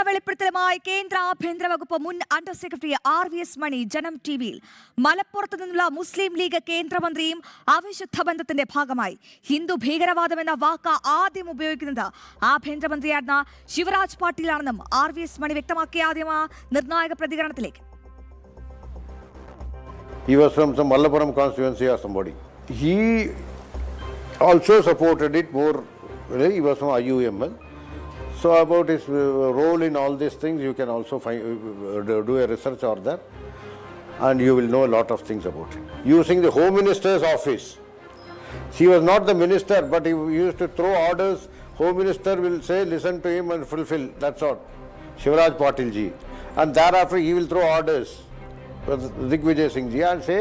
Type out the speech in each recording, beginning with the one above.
വെളിപ്പെടുത്തലുമായി കേന്ദ്ര ആഭ്യന്തര വകുപ്പ് മുൻ അണ്ടർ സെക്രട്ടറി RVS മണി ജനം ടിവിയിൽ മലപ്പുറത്ത് നിന്നുള്ള മുസ്ലിം ലീഗ് കേന്ദ്രമന്ത്രിയും അവിശുദ്ധ ബന്ധത്തിന്റെ ഭാഗമായി ഹിന്ദു ഭീകരവാദം എന്ന വാക്ക് ആദ്യം ഉപയോഗിക്കുന്നത് ആഭ്യന്തരമന്ത്രിയായിരുന്ന ശിവരാജ് പാട്ടീലാണെന്നും RVS മണി വ്യക്തമാക്കിയ ആദ്യ നിർണായക പ്രതികരണത്തിലേക്ക്. He was from some Malappuram constituency or somebody. He also supported it more. He was from IUML. So about his role in all these things, you can also do a research on that, and you will know a lot of things about it. Using the Home Minister's office. She was not the minister, but he used to throw orders. Home Minister will say, listen to him and fulfill. That's all. Shivraj Patil ji. And thereafter he will throw orders. Digvijay Singh ji and say,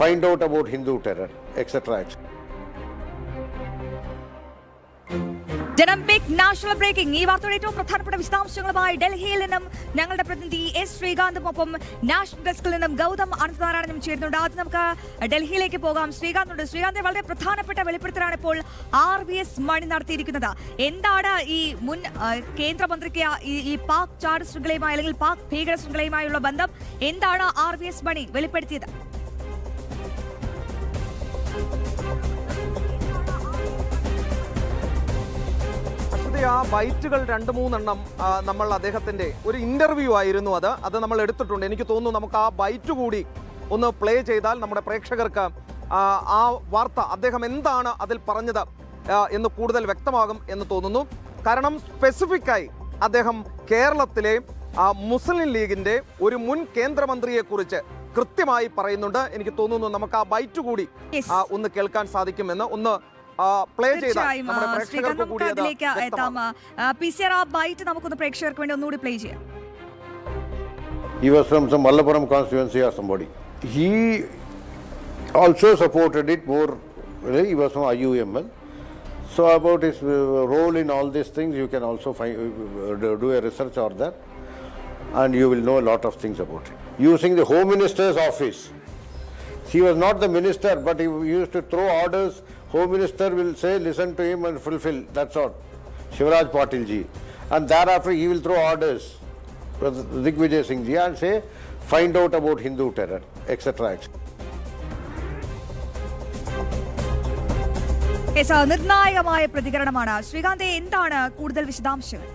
find out about Hindu terror, etc. etc. ജനം big national breaking. ഈ വാർത്തയുടെ ഏറ്റവും പ്രധാനപ്പെട്ട വിശദാംശങ്ങളുമായി ഡൽഹിയിൽ നിന്നും ഞങ്ങളുടെ പ്രതിനിധി S. ശ്രീകാന്തും ഒപ്പം നാഷണൽ ഡെസ്കിൽ നിന്നും ഗൗതം അനന്തനാരായണനും ചേരുന്നുണ്ട്. ആദ്യം നമുക്ക് ഡൽഹിയിലേക്ക് പോകാം. ശ്രീകാന്ത്, വളരെ പ്രധാനപ്പെട്ട വെളിപ്പെടുത്തലാണ് ഇപ്പോൾ RVS മണി നടത്തിയിരിക്കുന്നത്. എന്താണ് ഈ മുൻ കേന്ദ്രമന്ത്രിക്ക് ഈ പാക് ചാര ശൃംഖലയുമായി അല്ലെങ്കിൽ പാക് ഭീകര ശൃംഖലയുമായുള്ള ബന്ധം എന്താണ് RVS മണി വെളിപ്പെടുത്തിയത്? ആ ബൈറ്റുകൾ 2-3 നമ്മൾ അദ്ദേഹത്തിന്റെ ഒരു ഇന്റർവ്യൂ ആയിരുന്നു അത് നമ്മൾ എടുത്തിട്ടുണ്ട്. എനിക്ക് തോന്നുന്നു നമുക്ക് ആ ബൈറ്റ് കൂടി ഒന്ന് പ്ലേ ചെയ്താൽ നമ്മുടെ പ്രേക്ഷകർക്ക് ആ വാർത്ത അദ്ദേഹം എന്താണ് അതിൽ പറഞ്ഞത് എന്ന് കൂടുതൽ വ്യക്തമാകും എന്ന് തോന്നുന്നു. കാരണം സ്പെസിഫിക്കായി അദ്ദേഹം കേരളത്തിലെ മുസ്ലിം ലീഗിന്റെ ഒരു മുൻ കേന്ദ്രമന്ത്രിയെ കുറിച്ച് കൃത്യമായി പറയുന്നുണ്ട്. എനിക്ക് തോന്നുന്നു നമുക്ക് ആ ബൈറ്റ് കൂടി ഒന്ന് കേൾക്കാൻ സാധിക്കുമെന്ന് ഒന്ന് പ്ലേ ചെയ്താൽ നമ്മുടെ പ്രേക്ഷകർക്ക് കൂടി പ്രേക്ഷകർക്ക് വേണ്ടി ഒന്നുകൂടി പ്ലേ ചെയ്യാം. He was from some Malappuram constituency or somebody. He also supported it more. He was from IUML. So about his role in all these things, you can also do a research on that, and you will know a lot of things about it. Using the Home Minister's office. She was not the minister, but he used to throw orders. Home Minister will say, listen to him and fulfill. That's all. Shivraj Patil ji. And thereafter he will throw orders. Digvijay Singh ji and say, find out about Hindu terror, etc. etc. നിർണായകമായ പ്രതികരണമാണ്. ശ്രീകാന്ത്, എന്താണ് കൂടുതൽ വിശദാംശങ്ങൾ?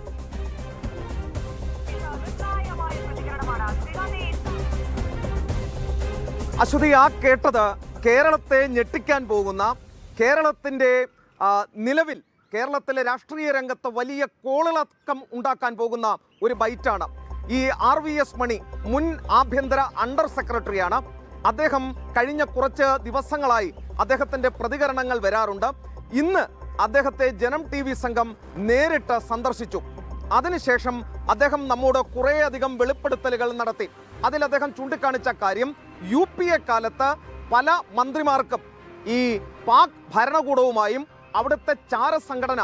അശ്വതി, ആ കേട്ടത് കേരളത്തെ ഞെട്ടിക്കാൻ പോകുന്ന, കേരളത്തിൻ്റെ നിലവിൽ കേരളത്തിലെ രാഷ്ട്രീയ രംഗത്ത് വലിയ കോളിളക്കം ഉണ്ടാക്കാൻ പോകുന്ന ഒരു ബൈറ്റാണ്. ഈ RVS മണി മുൻ ആഭ്യന്തര അണ്ടർ സെക്രട്ടറിയാണ്. അദ്ദേഹം കഴിഞ്ഞ കുറച്ച് ദിവസങ്ങളായി അദ്ദേഹത്തിൻ്റെ പ്രതികരണങ്ങൾ വരാറുണ്ട്. ഇന്ന് അദ്ദേഹത്തെ ജനം TV സംഘം നേരിട്ട് സന്ദർശിച്ചു. അതിനുശേഷം അദ്ദേഹം നമ്മോട് കുറേയധികം വെളിപ്പെടുത്തലുകൾ നടത്തി. അതിൽ അദ്ദേഹം ചൂണ്ടിക്കാണിച്ച കാര്യം, UPA കാലത്ത് പല മന്ത്രിമാർക്കും ഈ പാക് ഭരണകൂടവുമായും അവിടുത്തെ ചാര സംഘടന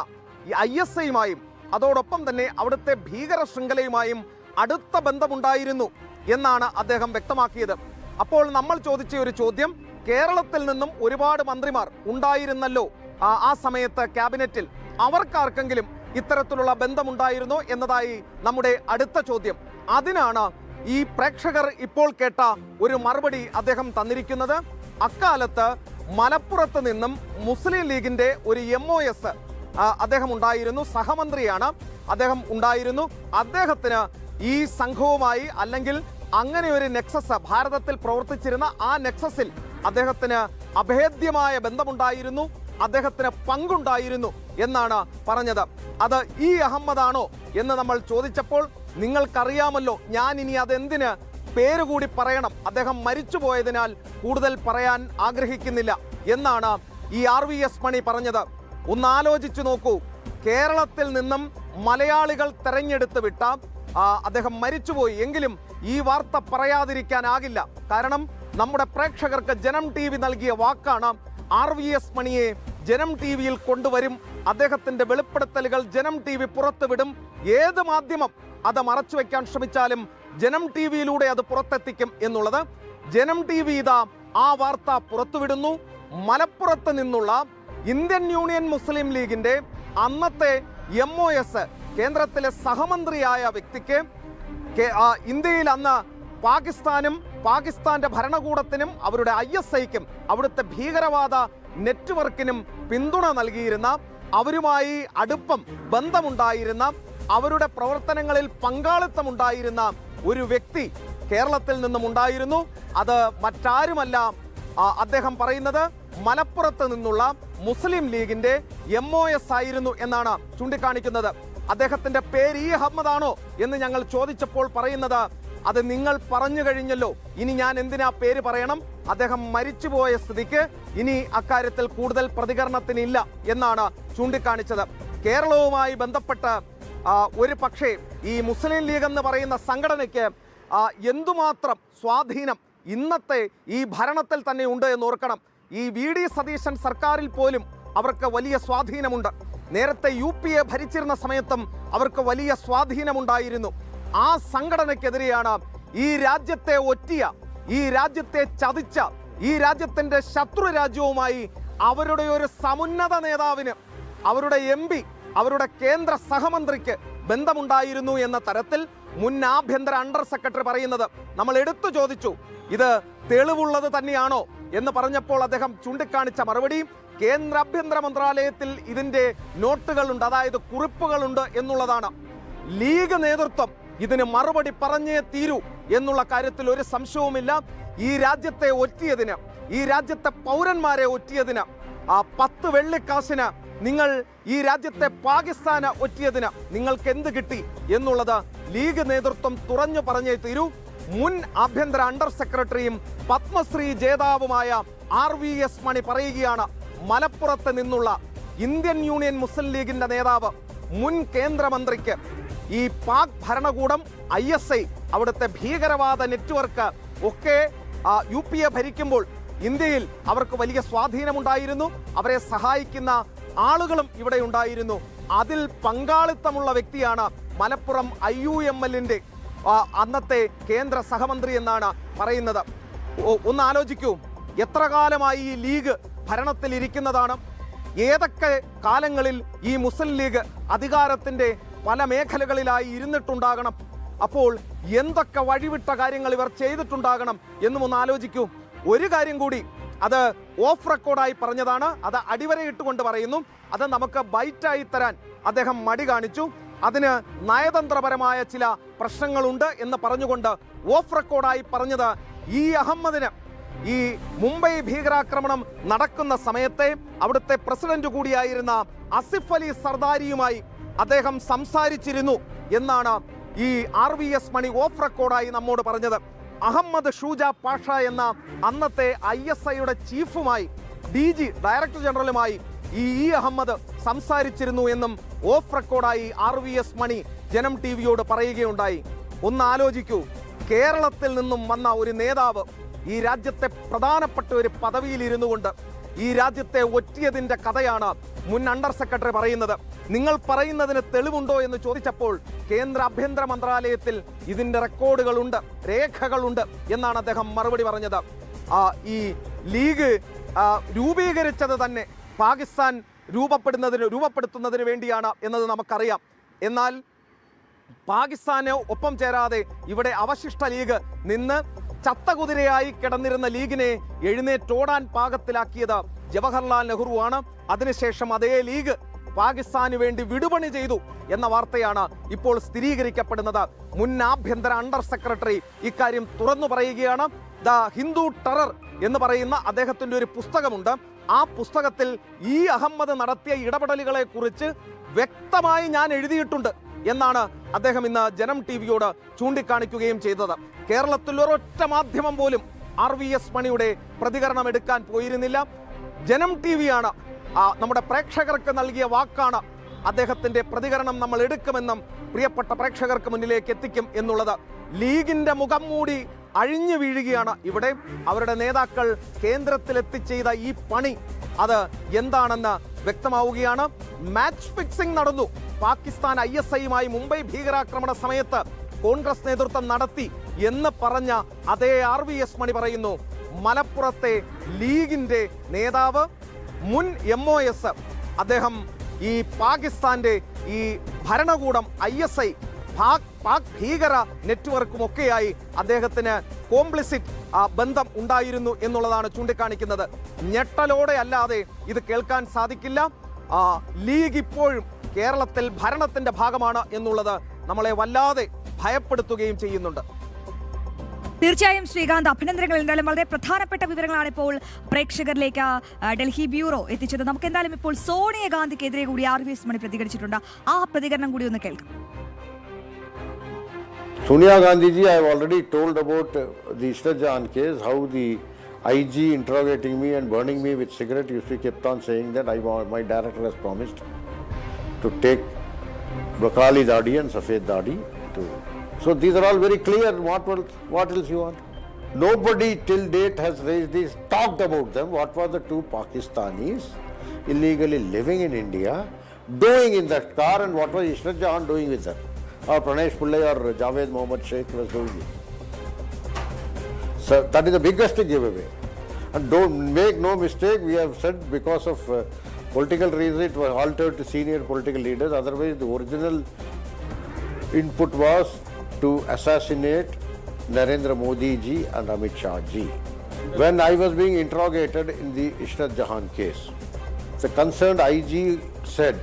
ISIയുമായും അതോടൊപ്പം തന്നെ അവിടുത്തെ ഭീകര ശൃംഖലയുമായും അടുത്ത ബന്ധമുണ്ടായിരുന്നു എന്നാണ് അദ്ദേഹം വ്യക്തമാക്കിയത്. അപ്പോൾ നമ്മൾ ചോദിച്ച ഒരു ചോദ്യം, കേരളത്തിൽ നിന്നും ഒരുപാട് മന്ത്രിമാർ ഉണ്ടായിരുന്നല്ലോ ആ സമയത്ത് ക്യാബിനറ്റിൽ, അവർക്കാർക്കെങ്കിലും ഇത്തരത്തിലുള്ള ബന്ധമുണ്ടായിരുന്നോ എന്നതായി നമ്മുടെ അടുത്ത ചോദ്യം. അതിനാണ് ഈ പ്രേക്ഷകർ ഇപ്പോൾ കേട്ട ഒരു മറുപടി അദ്ദേഹം തന്നിരിക്കുന്നത്. അക്കാലത്ത് മലപ്പുറത്ത് നിന്നും മുസ്ലിം ലീഗിന്റെ ഒരു MOS അദ്ദേഹം ഉണ്ടായിരുന്നു, സഹമന്ത്രിയാണ് അദ്ദേഹം ഉണ്ടായിരുന്നു. അദ്ദേഹത്തിന് ഈ സംഘവുമായി അല്ലെങ്കിൽ അങ്ങനെ ഒരു നെക്സസ്, ഭാരതത്തിൽ പ്രവർത്തിച്ചിരുന്ന ആ നെക്സസിൽ അദ്ദേഹത്തിന് അഭേദ്യമായ ബന്ധമുണ്ടായിരുന്നു, അദ്ദേഹത്തിന് പങ്കുണ്ടായിരുന്നു എന്നാണ് പറഞ്ഞത്. അത് ഈ അഹമ്മദാണോ എന്ന് നമ്മൾ ചോദിച്ചപ്പോൾ, നിങ്ങൾക്കറിയാമല്ലോ, ഞാൻ ഇനി അതെന്തിന് പേരുകൂടി പറയണം, അദ്ദേഹം മരിച്ചുപോയതിനാൽ കൂടുതൽ പറയാൻ ആഗ്രഹിക്കുന്നില്ല എന്നാണ് ഈ RVS മണി പറഞ്ഞത്. ഒന്ന് ആലോചിച്ചു നോക്കൂ, കേരളത്തിൽ നിന്നും മലയാളികൾ തെരഞ്ഞെടുത്ത് വിട്ട അദ്ദേഹം മരിച്ചുപോയി എങ്കിലും ഈ വാർത്ത പറയാതിരിക്കാനാകില്ല. കാരണം നമ്മുടെ പ്രേക്ഷകർക്ക് ജനം TV നൽകിയ വാക്കാണ്. RVS മണിയെ ജനം TVയിൽ കൊണ്ടുവരും, അദ്ദേഹത്തിൻ്റെ വെളിപ്പെടുത്തലുകൾ ജനം TV പുറത്തുവിടും. ഏത് മാധ്യമം അത് മറച്ചു വയ്ക്കാൻ ശ്രമിച്ചാലും ജനം TVയിലൂടെ അത് പുറത്തെത്തിക്കും എന്നുള്ളത്. ജനം TV ഇതാ ആ വാർത്ത പുറത്തുവിടുന്നു. മലപ്പുറത്ത് നിന്നുള്ള ഇന്ത്യൻ യൂണിയൻ മുസ്ലിം ലീഗിന്റെ അന്നത്തെ MOS കേന്ദ്രത്തിലെ സഹമന്ത്രിയായ വ്യക്തിക്ക് ഇന്ത്യയിൽ അന്ന് പാകിസ്ഥാനും പാകിസ്ഥാന്റെ ഭരണകൂടത്തിനും അവരുടെ ISIക്കും അവിടുത്തെ ഭീകരവാദ നെറ്റ്വർക്കിനും പിന്തുണ നൽകിയിരുന്ന, അവരുമായി അടുപ്പം ബന്ധമുണ്ടായിരുന്ന, അവരുടെ പ്രവർത്തനങ്ങളിൽ പങ്കാളിത്തമുണ്ടായിരുന്ന ഒരു വ്യക്തി കേരളത്തിൽ നിന്നും ഉണ്ടായിരുന്നു. അത് മറ്റാരുമല്ല, അദ്ദേഹം പറയുന്നത് മലപ്പുറത്ത് നിന്നുള്ള മുസ്ലിം ലീഗിന്റെ MOS ആയിരുന്നു എന്നാണ് ചൂണ്ടിക്കാണിക്കുന്നത്. അദ്ദേഹത്തിന്റെ പേര് E. അഹമ്മദ് ആണോ എന്ന് ഞങ്ങൾ ചോദിച്ചപ്പോൾ പറയുന്നത്, അത് നിങ്ങൾ പറഞ്ഞു കഴിഞ്ഞല്ലോ, ഇനി ഞാൻ എന്തിനാ പേര് പറയണം, അദ്ദേഹം മരിച്ചുപോയ സ്ഥിതിക്ക് ഇനി അക്കാര്യത്തിൽ കൂടുതൽ പ്രതികരണത്തിനില്ല എന്നാണ് ചൂണ്ടിക്കാണിച്ചത്. കേരളവുമായി ബന്ധപ്പെട്ട് ഒരു പക്ഷേ ഈ മുസ്ലിം ലീഗ് എന്ന് പറയുന്ന സംഘടനയ്ക്ക് എന്തുമാത്രം സ്വാധീനം ഇന്നത്തെ ഈ ഭരണത്തിൽ തന്നെ ഉണ്ട് എന്ന് ഓർക്കണം. ഈ VD സതീശൻ സർക്കാരിൽ പോലും അവർക്ക് വലിയ സ്വാധീനമുണ്ട്. നേരത്തെ UPA ഭരിച്ചിരുന്ന സമയത്തും അവർക്ക് വലിയ സ്വാധീനമുണ്ടായിരുന്നു. ആ സംഘടനയ്ക്കെതിരെയാണ് ഈ രാജ്യത്തെ ഒറ്റിയ, ഈ രാജ്യത്തെ ചതിച്ച, ഈ രാജ്യത്തിൻ്റെ ശത്രു രാജ്യവുമായി അവരുടെ ഒരു സമുന്നത നേതാവിന്, അവരുടെ MP, അവരുടെ കേന്ദ്ര സഹമന്ത്രിക്ക് ബന്ധമുണ്ടായിരുന്നു എന്ന തരത്തിൽ മുൻ ആഭ്യന്തര അണ്ടർ സെക്രട്ടറി പറയുന്നത് നമ്മൾ എടുത്തു ചോദിച്ചു. ഇത് തെളിവുള്ളത് തന്നെയാണോ എന്ന് പറഞ്ഞപ്പോൾ അദ്ദേഹം ചൂണ്ടിക്കാണിച്ച മറുപടി, കേന്ദ്ര ആഭ്യന്തര മന്ത്രാലയത്തിൽ ഇതിൻ്റെ നോട്ടുകളുണ്ട്, അതായത് കുറിപ്പുകളുണ്ട് എന്നുള്ളതാണ്. ലീഗ് നേതൃത്വം ഇതിന് മറുപടി പറഞ്ഞേ തീരൂ എന്നുള്ള കാര്യത്തിൽ ഒരു സംശയവുമില്ല. ഈ രാജ്യത്തെ ഒറ്റിയതിന്, ഈ രാജ്യത്തെ പൗരന്മാരെ ഒറ്റിയതിന്, 10 വെള്ളിക്കാശിന് നിങ്ങൾ ഈ രാജ്യത്തെ പാകിസ്ഥാന് ഒറ്റിയതിന് നിങ്ങൾക്ക് എന്ത് കിട്ടി എന്നുള്ളത് ലീഗ് നേതൃത്വം തുറന്നു പറഞ്ഞേ തീരൂ. മുൻ ആഭ്യന്തര അണ്ടർ സെക്രട്ടറിയും പത്മശ്രീ ജേതാവുമായ RVS മണി പറയുകയാണ്, മലപ്പുറത്ത് നിന്നുള്ള ഇന്ത്യൻ യൂണിയൻ മുസ്ലിം ലീഗിന്റെ നേതാവ്, മുൻ കേന്ദ്രമന്ത്രിക്ക് ഈ പാക് ഭരണകൂടം, ISI, അവിടുത്തെ ഭീകരവാദ നെറ്റ്വർക്ക് ഒക്കെ UPA ഭരിക്കുമ്പോൾ ഇന്ത്യയിൽ അവർക്ക് വലിയ സ്വാധീനമുണ്ടായിരുന്നു. അവരെ സഹായിക്കുന്ന ആളുകളും ഇവിടെ ഉണ്ടായിരുന്നു. അതിൽ പങ്കാളിത്തമുള്ള വ്യക്തിയാണ് മലപ്പുറം IUMLന്റെ അന്നത്തെ കേന്ദ്ര സഹമന്ത്രി എന്നാണ് പറയുന്നത്. ഒന്ന് ആലോചിക്കൂ, എത്ര കാലമായി ഈ ലീഗ് ഭരണത്തിൽ ഇരിക്കുന്നതാണ്? ഏതൊക്കെ കാലങ്ങളിൽ ഈ മുസ്ലിം ലീഗ് അധികാരത്തിൻ്റെ പല മേഖലകളിലായി ഇരുന്നിട്ടുണ്ടാകണം? അപ്പോൾ എന്തൊക്കെ വഴിവിട്ട കാര്യങ്ങൾ ഇവർ ചെയ്തിട്ടുണ്ടാകണം എന്നും ഒന്ന് ആലോചിക്കൂ. ഒരു കാര്യം കൂടി, അത് ഓഫ് റെക്കോർഡായി പറഞ്ഞതാണ്, അത് അടിവരയിട്ടുകൊണ്ട് പറയുന്നു, അത് നമുക്ക് ബൈറ്റായി തരാൻ അദ്ദേഹം മടി കാണിച്ചു. അതിന് നയതന്ത്രപരമായ ചില പ്രശ്നങ്ങളുണ്ട് എന്ന് പറഞ്ഞുകൊണ്ട് ഓഫ് റെക്കോർഡായി പറഞ്ഞത്, ഈ അഹമ്മദിന് ഈ മുംബൈ ഭീകരാക്രമണം നടക്കുന്ന സമയത്തെ അവിടുത്തെ പ്രസിഡന്റ് കൂടിയായിരുന്ന ആസിഫ് അലി സർദാരിയുമായി അദ്ദേഹം സംസാരിച്ചിരുന്നു എന്നാണ് ഈ RVS മണി ഓഫ് റെക്കോർഡായി നമ്മോട് പറഞ്ഞത്. അഹമ്മദ് ഷൂജ പാഷ എന്ന അന്നത്തെ ISIയുടെ ചീഫുമായി, DG ഡയറക്ടർ ജനറലുമായി ഈ അഹമ്മദ് സംസാരിച്ചിരുന്നു എന്നും ഓഫ് റെക്കോർഡായി RVS മണി ജനം TVയോട് പറയുകയുണ്ടായി. ഒന്ന് ആലോചിക്കൂ, കേരളത്തിൽ നിന്നും വന്ന ഒരു നേതാവ് ഈ രാജ്യത്തെ പ്രധാനപ്പെട്ട ഒരു പദവിയിൽ ഇരുന്നു കൊണ്ട് ഈ രാജ്യത്തെ ഒറ്റിയതിൻ്റെ കഥയാണ് മുൻ അണ്ടർ സെക്രട്ടറി പറയുന്നത്. നിങ്ങൾ പറയുന്നതിന് തെളിവുണ്ടോ എന്ന് ചോദിച്ചപ്പോൾ കേന്ദ്ര ആഭ്യന്തര മന്ത്രാലയത്തിൽ ഇതിൻ്റെ റെക്കോർഡുകളുണ്ട്, രേഖകളുണ്ട് എന്നാണ് അദ്ദേഹം മറുപടി പറഞ്ഞത്. ഈ ലീഗ് രൂപീകരിച്ചത് തന്നെ പാകിസ്ഥാൻ രൂപപ്പെടുത്തുന്നതിന് വേണ്ടിയാണ് എന്നത് നമുക്കറിയാം. എന്നാൽ പാകിസ്ഥാന് ഒപ്പം ചേരാതെ ഇവിടെ അവശിഷ്ട ലീഗ് നിന്ന് ചത്തകുതിരയായി കിടന്നിരുന്ന ലീഗിനെ എഴുന്നേറ്റോടാൻ പാകത്തിലാക്കിയത് ജവഹർലാൽ നെഹ്റുവാണ്. അതിനുശേഷം അതേ ലീഗ് പാകിസ്ഥാന് വേണ്ടി വിടുപണി ചെയ്തു എന്ന വാർത്തയാണ് ഇപ്പോൾ സ്ഥിരീകരിക്കപ്പെടുന്നത്. മുൻ ആഭ്യന്തര അണ്ടർ സെക്രട്ടറി ഇക്കാര്യം തുറന്നു പറയുകയാണ്. ദ ഹിന്ദു ടെറർ എന്ന് പറയുന്ന അദ്ദേഹത്തിൻ്റെ ഒരു പുസ്തകമുണ്ട്. ആ പുസ്തകത്തിൽ ഈ അഹമ്മദ് നടത്തിയ ഇടപെടലുകളെ കുറിച്ച് വ്യക്തമായി ഞാൻ എഴുതിയിട്ടുണ്ട് എന്നാണ് അദ്ദേഹം ഇന്ന് ജനം TVയോട് ചൂണ്ടിക്കാണിക്കുകയും ചെയ്തത്. കേരളത്തിൽ ഒരൊറ്റ മാധ്യമം പോലും RVS മണിയുടെ പ്രതികരണം എടുക്കാൻ പോയിരുന്നില്ല. ജനം TVയാണ് നമ്മുടെ പ്രേക്ഷകർക്ക് നൽകിയ വാക്കാണ്, അദ്ദേഹത്തിൻ്റെ പ്രതികരണം നമ്മൾ എടുക്കുമെന്നും പ്രിയപ്പെട്ട പ്രേക്ഷകർക്ക് മുന്നിലേക്ക് എത്തിക്കും എന്നുള്ളത്. ലീഗിൻ്റെ മുഖം മൂടി അഴിഞ്ഞു വീഴുകയാണ് ഇവിടെ. അവരുടെ നേതാക്കൾ കേന്ദ്രത്തിലെത്തിച്ചെയ്ത ഈ പണി അത് എന്താണെന്ന് വ്യക്തമാവുകയാണ്. മാച്ച് ഫിക്സിംഗ് നടന്നു. പാകിസ്ഥാൻ ISIയുമായി മുംബൈ ഭീകരാക്രമണ സമയത്ത് കോൺഗ്രസ് നേതൃത്വം നടത്തി എന്ന് പറഞ്ഞ അതേ RVS മണി പറയുന്നു, മലപ്പുറത്തെ ലീഗിൻ്റെ നേതാവ്, മുൻ MOS, അദ്ദേഹം ഈ പാകിസ്ഥാന്റെ ഈ ഭരണകൂടം, ISI, പാക് ഭീകര നെറ്റ്വർക്കുമൊക്കെയായി അദ്ദേഹത്തിന് കോംപ്ലിസിറ്റ് ബന്ധം ഉണ്ടായിരുന്നു എന്നുള്ളതാണ് ചൂണ്ടിക്കാണിക്കുന്നത്. ഞെട്ടലോടെ അല്ലാതെ ഇത് കേൾക്കാൻ സാധിക്കില്ല. ലീഗ് ഇപ്പോഴും കേരളത്തിൽ ഭരണത്തിന്റെ ഭാഗമാണ് എന്നുള്ളത് നമ്മളെ വല്ലാതെ ഭയപ്പെടുത്തുകയും ചെയ്യുന്നുണ്ട്. തീർച്ചയായും ശ്രീകാന്ത്, അഭിനന്ദനങ്ങൾ. എന്തായാലും വളരെ പ്രധാനപ്പെട്ട വിവരങ്ങളാണ് ഇപ്പോൾ പ്രേക്ഷകരിലേക്ക് ഡൽഹി ബ്യൂറോ എത്തിച്ചത്. നമുക്ക് എന്തായാലും ഇപ്പോൾ സോണിയാഗാന്ധിക്കെതിരെ കൂടി RVS മണി പ്രതികരിച്ചിട്ടുണ്ട്. ആ പ്രതികരണം കൂടി ഒന്ന് കേൾക്കാം. Sonia Gandhi ji, I have already told about the Ishrat Jahan case, how the IG interrogating me and burning me with cigarette, she kept on saying that my director has promised to take Kali Dadi and Safed Dadi. So these are all very clear. What else you want? Nobody till date has raised this, talked about them. What were the two Pakistanis illegally living in India doing in that car, and what was Ishrat Jahan doing with them? Or Pranesh Pillai or Javed Mohammad Sheikh was doing it. So that is the biggest giveaway. And don't make no mistake, we have said because of political reasons it was altered to senior political leaders. Otherwise the original input was to assassinate Narendra Modi ji and Amit Shah ji. When I was being interrogated in the Ishrat Jahan case, the concerned IG said,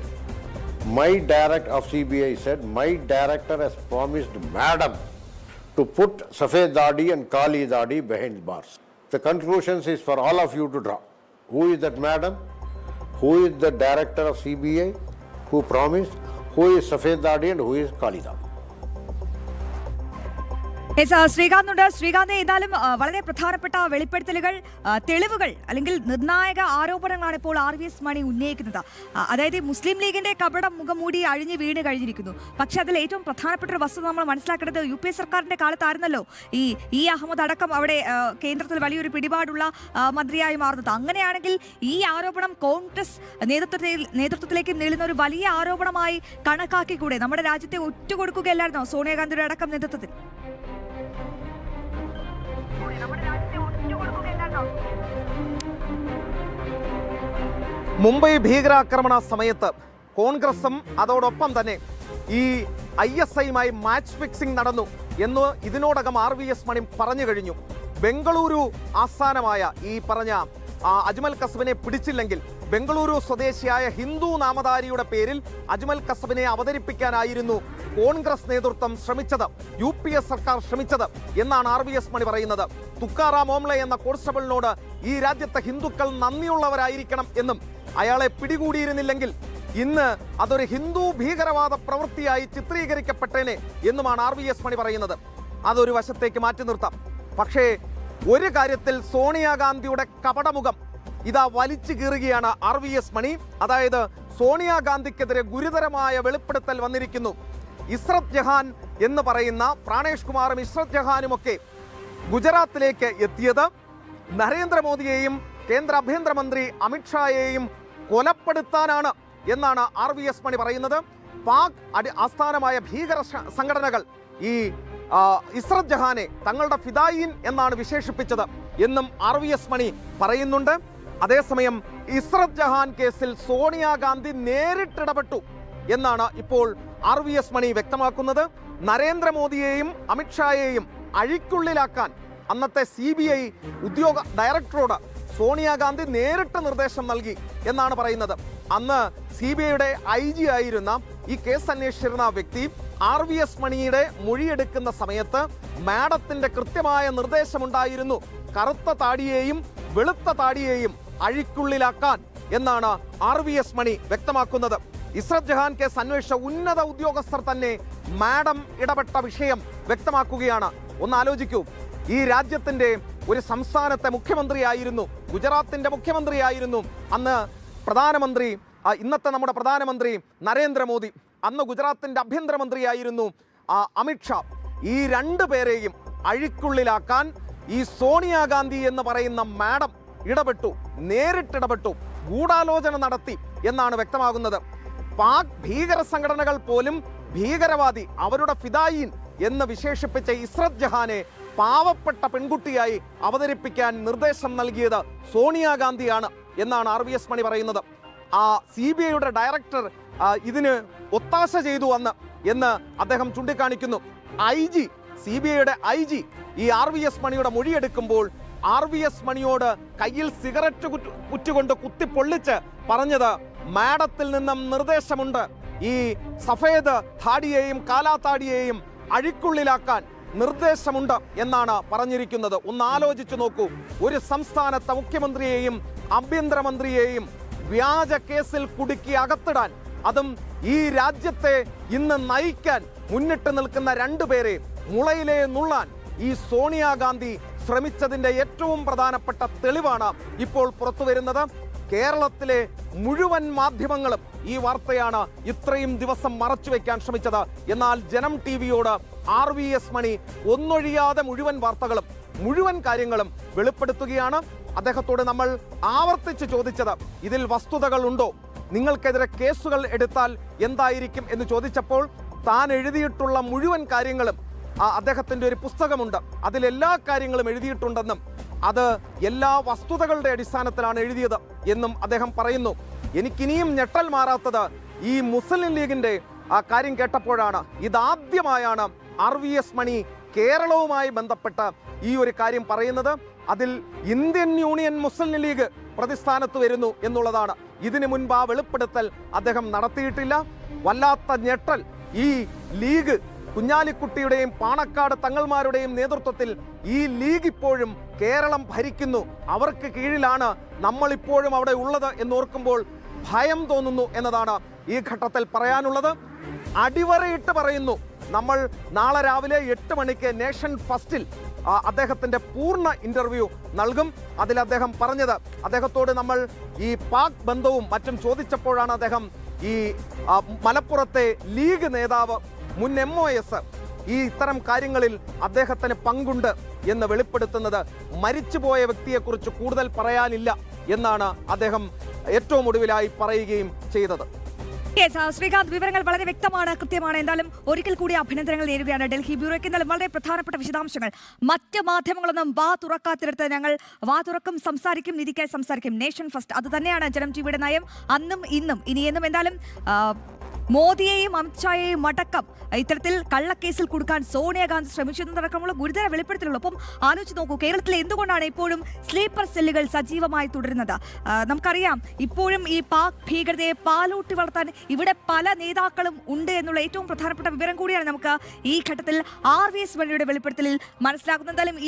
my director of CBI said, my director has promised madam to put Safed Dadi and Kali Dadi behind bars. The conclusions is for all of you to draw. Who is that madam? Who is the director of CBI who promised? Who is Safed Dadi and who is Kali Dadi? ശ്രീകാന്തുണ്ട്. Srikanth, ഏതായാലും വളരെ പ്രധാനപ്പെട്ട വെളിപ്പെടുത്തലുകൾ, തെളിവുകൾ അല്ലെങ്കിൽ നിർണായക ആരോപണങ്ങളാണ് ഇപ്പോൾ RVS മണി ഉന്നയിക്കുന്നത്. അതായത് മുസ്ലിം ലീഗിന്റെ കപട മുഖംമൂടി അഴിഞ്ഞ് വീണ് കഴിഞ്ഞിരിക്കുന്നു. പക്ഷെ അതിൽ ഏറ്റവും പ്രധാനപ്പെട്ട ഒരു വസ്തുത നമ്മൾ മനസ്സിലാക്കേണ്ടത് UPA സർക്കാരിന്റെ കാലത്തായിരുന്നല്ലോ ഈ അഹമ്മദ് അടക്കം അവിടെ കേന്ദ്രത്തിൽ വലിയൊരു പിടിപാടുള്ള മന്ത്രിയായി മാറുന്നത്. അങ്ങനെയാണെങ്കിൽ ഈ ആരോപണം കോൺഗ്രസ് നേതൃത്വത്തിലേക്ക് നീളുന്ന ഒരു വലിയ ആരോപണമായി കണക്കാക്കിക്കൂടെ? നമ്മുടെ രാജ്യത്തെ ഒറ്റുകൊടുക്കുകയല്ലായിരുന്നോ സോണിയാഗാന്ധിയുടെ അടക്കം നേതൃത്വത്തിൽ? മുംബൈ ഭീകരാക്രമണ സമയത്ത് കോൺഗ്രസും അതോടൊപ്പം തന്നെ ഈ ISIയുമായി മാച്ച് ഫിക്സിംഗ് നടന്നു എന്ന് ഇതിനോടകം RVS മണി പറഞ്ഞു കഴിഞ്ഞു. ബംഗളൂരു ആസ്ഥാനമായ ഈ പറഞ്ഞ അജ്മൽ കസബിനെ പിടിച്ചില്ലെങ്കിൽ ബംഗളൂരു സ്വദേശിയായ ഹിന്ദു നാമധാരിയുടെ പേരിൽ അജ്മൽ കസബിനെ അവതരിപ്പിക്കാനായിരുന്നു കോൺഗ്രസ് നേതൃത്വം ശ്രമിച്ചത്, UPA സർക്കാർ ശ്രമിച്ചത് എന്നാണ് RVS മണി പറയുന്നത്. തുക്കാറാം ഓംലെ എന്ന കോൺസ്റ്റബിളിനോട് ഈ രാജ്യത്തെ ഹിന്ദുക്കൾ നന്ദിയുള്ളവരായിരിക്കണം എന്നും അയാളെ പിടികൂടിയിരുന്നില്ലെങ്കിൽ ഇന്ന് അതൊരു ഹിന്ദു ഭീകരവാദ പ്രവൃത്തിയായി ചിത്രീകരിക്കപ്പെട്ടേനെ എന്നുമാണ് RVS മണി പറയുന്നത്. അതൊരു വശത്തേക്ക് മാറ്റി നിർത്താം. പക്ഷേ ഒരു കാര്യത്തിൽ സോണിയാഗാന്ധിയുടെ കപടമുഖം ഇതാ വലിച്ചു കീറുകയാണ് RVS മണി. അതായത് സോണിയാഗാന്ധിക്കെതിരെ ഗുരുതരമായ വെളിപ്പെടുത്തൽ വന്നിരിക്കുന്നു. ഇസ്രത് ജഹാൻ എന്ന് പറയുന്ന പ്രാണേഷ് കുമാറും ഇസ്രത് ജഹാനുമൊക്കെ ഗുജറാത്തിലേക്ക് എത്തിയത് നരേന്ദ്രമോദിയെയും കേന്ദ്ര ആഭ്യന്തരമന്ത്രി അമിത്ഷായെയും കൊലപ്പെടുത്താനാണ് എന്നാണ് RVS മണി പറയുന്നത്. പാക് ആസ്ഥാനമായ ഭീകര സംഘടനകൾ ഈ ഇസ്രത് ജഹാനെ തങ്ങളുടെ ഫിദായിൻ എന്നാണ് വിശേഷിപ്പിച്ചത് എന്നും RVS മണി പറയുന്നുണ്ട്. അതേസമയം ഇസ്രത് ജഹാൻ കേസിൽ സോണിയാഗാന്ധി നേരിട്ടിടപെട്ടു എന്നാണ് ഇപ്പോൾ RVS മണി വ്യക്തമാക്കുന്നത്. നരേന്ദ്രമോദിയെയും അമിത്ഷായെയും അഴിക്കുള്ളിലാക്കാൻ അന്നത്തെ CBI ഡയറക്ടറോട് സോണിയാഗാന്ധി നേരിട്ട് നിർദ്ദേശം നൽകി എന്നാണ് പറയുന്നത്. അന്ന് CBIയുടെ IG ആയിരുന്ന ഈ കേസ് അന്വേഷിച്ചിരുന്ന വ്യക്തി RVS മണിയുടെ മൊഴിയെടുക്കുന്ന സമയത്ത് മാഡത്തിന്റെ കൃത്യമായ നിർദ്ദേശമുണ്ടായിരുന്നു കറുത്ത താടിയെയും വെളുത്ത താടിയെയും അഴിക്കുള്ളിലാക്കാൻ എന്നാണ് RVS മണി വ്യക്തമാക്കുന്നത്. ഇസ്രത് ജഹാൻ കേസ് അന്വേഷിച്ച ഉന്നത ഉദ്യോഗസ്ഥർ തന്നെ മാഡം ഇടപെട്ട വിഷയം വ്യക്തമാക്കുകയാണ്. ഒന്ന് ആലോചിക്കൂ, ഈ രാജ്യത്തിന്റെ ഒരു സംസ്ഥാനത്തെ മുഖ്യമന്ത്രിയായിരുന്നു, ഗുജറാത്തിന്റെ മുഖ്യമന്ത്രിയായിരുന്നു അന്ന് പ്രധാനമന്ത്രി, ഇന്നത്തെ നമ്മുടെ പ്രധാനമന്ത്രി നരേന്ദ്രമോദി. അന്ന് ഗുജറാത്തിന്റെ ആഭ്യന്തരമന്ത്രിയായിരുന്നു അമിത്ഷാ. ഈ രണ്ടു പേരെയും അഴിക്കുള്ളിലാക്കാൻ ഈ സോണിയാഗാന്ധി എന്ന് പറയുന്ന മാഡം ഇടപെട്ടു, നേരിട്ടിടപെട്ടു, ഗൂഢാലോചന നടത്തി എന്നാണ് വ്യക്തമാകുന്നത്. പാക് ഭീകര സംഘടനകൾ പോലും ഭീകരവാദി, അവരുടെ ഫിദായിൻ എന്ന് വിശേഷിപ്പിച്ച ഇസ്രത് ജഹാനെ പാവപ്പെട്ട പെൺകുട്ടിയായി അവതരിപ്പിക്കാൻ നിർദ്ദേശം നൽകിയത് സോണിയാഗാന്ധിയാണ് എന്നാണ് RVS മണി പറയുന്നത്. CBIയുടെ ഡയറക്ടർ ഇതിന് ഒത്താശ ചെയ്തു എന്ന് അദ്ദേഹം ചൂണ്ടിക്കാണിക്കുന്നു. CBIയുടെ IG ഈ RVS മണിയുടെ മൊഴിയെടുക്കുമ്പോൾ RVS മണിയോട് കയ്യിൽ സിഗരറ്റ് കുറ്റുകൊണ്ട് കുത്തിപ്പൊള്ളിച്ച് പറഞ്ഞത്, മാഡത്തിൽ നിന്നും നിർദ്ദേശമുണ്ട്, ഈ സഫേദ് താടിയെയും കാലാതാടിയെയും അഴിക്കുള്ളിലാക്കാൻ നിർദ്ദേശമുണ്ട് എന്നാണ് പറഞ്ഞിരിക്കുന്നത്. ഒന്ന് ആലോചിച്ചു നോക്കൂ, ഒരു സംസ്ഥാനത്തെ മുഖ്യമന്ത്രിയെയും ആഭ്യന്തരമന്ത്രിയെയും വ്യാജ കേസിൽ കുടുക്കി അകത്തിടാൻ, അതും ഈ രാജ്യത്തെ ഇന്ന് നയിക്കാൻ മുന്നിട്ട് നിൽക്കുന്ന രണ്ടുപേരെ മുളയിലെ നുള്ളാൻ ഈ സോണിയാഗാന്ധി ശ്രമിച്ചതിന്റെ ഏറ്റവും പ്രധാനപ്പെട്ട തെളിവാണ് ഇപ്പോൾ പുറത്തു വരുന്നത്. കേരളത്തിലെ മുഴുവൻ മാധ്യമങ്ങളും ഈ വാർത്തയാണ് ഇത്രയും ദിവസം മറച്ചുവെക്കാൻ ശ്രമിച്ചത്. എന്നാൽ ജനം TVയോട് RVS മണി ഒന്നൊഴിയാതെ മുഴുവൻ വാർത്തകളും മുഴുവൻ കാര്യങ്ങളും വെളിപ്പെടുത്തുകയാണ്. അദ്ദേഹത്തോട് നമ്മൾ ആവർത്തിച്ച് ചോദിച്ചത്, ഇതിൽ വസ്തുതകൾ ഉണ്ടോ, നിങ്ങൾക്കെതിരെ കേസുകൾ എടുത്താൽ എന്തായിരിക്കും എന്ന് ചോദിച്ചപ്പോൾ താൻ എഴുതിയിട്ടുള്ള മുഴുവൻ കാര്യങ്ങളും, അദ്ദേഹത്തിൻ്റെ ഒരു പുസ്തകമുണ്ട്, അതിലെല്ലാ കാര്യങ്ങളും എഴുതിയിട്ടുണ്ടെന്നും അത് എല്ലാ വസ്തുതകളുടെ അടിസ്ഥാനത്തിലാണ് എഴുതിയത് എന്നും അദ്ദേഹം പറയുന്നു. എനിക്കിനിയും ഞെട്ടൽ മാറാത്തത് ഈ മുസ്ലിം ലീഗിന്റെ കാര്യം കേട്ടപ്പോഴാണ്. ഇതാദ്യമായാണ് RVS മണി കേരളവുമായി ബന്ധപ്പെട്ട് ഈ ഒരു കാര്യം പറയുന്നത്. അതിൽ ഇന്ത്യൻ യൂണിയൻ മുസ്ലിം ലീഗ് പ്രതിസ്ഥാനത്ത് വരുന്നു എന്നുള്ളതാണ്. ഇതിനു മുൻപ് ആ വെളിപ്പെടുത്തൽ അദ്ദേഹം നടത്തിയിട്ടില്ല. വല്ലാത്ത ഞെട്ടൽ. ഈ ലീഗ് കുഞ്ഞാലിക്കുട്ടിയുടെയും പാണക്കാട് തങ്ങൾമാരുടെയും നേതൃത്വത്തിൽ ഈ ലീഗ് ഇപ്പോഴും കേരളം ഭരിക്കുന്നു, അവർക്ക് കീഴിലാണ് നമ്മൾ ഇപ്പോഴും അവിടെ ഉള്ളത് എന്നോർക്കുമ്പോൾ ഭയം തോന്നുന്നു എന്നതാണ് ഈ ഘട്ടത്തിൽ പറയാനുള്ളത്. അടിവരയിട്ട് പറയുന്നു, നമ്മൾ നാളെ രാവിലെ 8 മണിക്ക് നേഷൻ ഫസ്റ്റിൽ അദ്ദേഹത്തിന്റെ പൂർണ്ണ ഇന്റർവ്യൂ നൽകും. അതിൽ അദ്ദേഹം പറഞ്ഞത്, അദ്ദേഹത്തോട് നമ്മൾ ഈ പാക് ബന്ധവും മറ്റും ചോദിച്ചപ്പോഴാണ് അദ്ദേഹം ഈ മലപ്പുറത്തെ ലീഗ് നേതാവ്, മുൻ MOS ഈ ഇത്തരം കാര്യങ്ങളിൽ അദ്ദേഹത്തിന് പങ്കുണ്ട് എന്ന് വെളിപ്പെടുത്തുന്നത്. മരിച്ചുപോയ വ്യക്തിയെക്കുറിച്ച് കൂടുതൽ പറയാനില്ല എന്നാണ് അദ്ദേഹം ഏറ്റവും ഒടുവിലായി പറയുകയും ചെയ്തത്. ശ്രീകാന്ത്, വിവരങ്ങൾ വളരെ വ്യക്തമാണ്, കൃത്യമാണ്. എന്തായാലും ഒരിക്കൽ കൂടി അഭിനന്ദനങ്ങൾ നേരുകയാണ് ഡൽഹി ബ്യൂറോയ്ക്ക്. എന്തായാലും വളരെ പ്രധാനപ്പെട്ട വിശദാംശങ്ങൾ. മറ്റ് മാധ്യമങ്ങളൊന്നും വാ തുറക്കാത്തിടത്ത് ഞങ്ങൾ വാ തുറക്കും, സംസാരിക്കും, നീതിക്കായി സംസാരിക്കും. നേഷൻ ഫസ്റ്റ്, അത് തന്നെയാണ് ജനം TVയുടെ നയം, അന്നും ഇന്നും ഇനിയെന്നും. എന്തായാലും മോദിയെയും അമിത്ഷായെയും അടക്കം ഇത്തരത്തിൽ കള്ളക്കേസിൽ കൊടുക്കാൻ സോണിയാഗാന്ധി ശ്രമിച്ചതെന്നടക്കമുള്ള ഗുരുതര വെളിപ്പെടുത്തലുള്ളൂ. അപ്പം ആലോചിച്ച് നോക്കൂ, കേരളത്തിൽ എന്തുകൊണ്ടാണ് ഇപ്പോഴും സ്ലീപ്പർ സെല്ലുകൾ സജീവമായി തുടരുന്നത്? നമുക്കറിയാം, ഇപ്പോഴും ഈ പാക് ഭീകരതയെ പാലൂട്ടി വളർത്താൻ ഇവിടെ പല നേതാക്കളും ഉണ്ട് എന്നുള്ള ഏറ്റവും പ്രധാനപ്പെട്ട വിവരം കൂടിയാണ് നമുക്ക് ഈ ഘട്ടത്തിൽ RVS മണിയുടെ വെളിപ്പെടുത്തലിൽ മനസ്സിലാക്കുന്നത്. എന്തായാലും